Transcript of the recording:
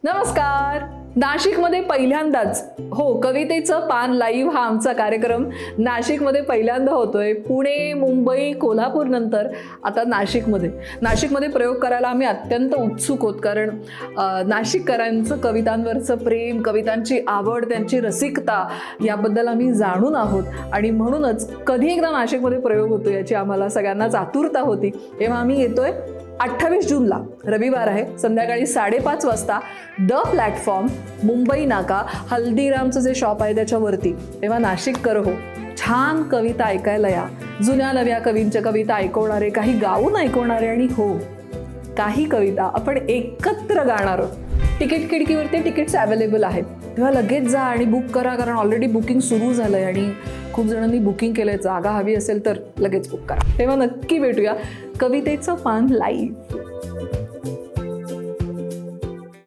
नमस्कार. नाशिकमध्ये पहिल्यांदाच कवितेचं पान लाईव्ह हा आमचा कार्यक्रम नाशिकमध्ये पहिल्यांदा होतोय. पुणे, मुंबई, कोल्हापूर नंतर आता नाशिकमध्ये प्रयोग करायला आम्ही अत्यंत उत्सुक आहोत. कारण नाशिककरांचं कवितांवरचं प्रेम, कवितांची आवड, त्यांची रसिकता याबद्दल आम्ही जाणून आहोत आणि म्हणूनच कधी एकदा नाशिकमध्ये प्रयोग होतो याची आम्हाला सगळ्यांनाच आतुरता होती. तेव्हा आम्ही येतोय 28 जूनला, रविवार आहे, संध्याकाळी 5:30 वाजता द प्लॅटफॉर्म, मुंबई नाका, हल्दीरामचं जे शॉप आहे त्याच्यावरती. तेव्हा नाशिककर हो, छान कविता ऐकायला या. जुन्या नव्या कवींच्या कविता ऐकवणारे, काही गाऊन ऐकवणारे आणि काही कविता आपण एकत्र गाणार आहोत. तिकीट खिडकीवरती तिकीट्स अवेलेबल आहेत, तेव्हा लगेच जा आणि बुक करा. कारण ऑलरेडी बुकिंग सुरू झालं आहे आणि खूप जणांनी बुकिंग केलं आहे. जागा हवी असेल तर लगेच बुक करा. तेव्हा नक्की भेटूया कवितेचं पान लाईव्ह.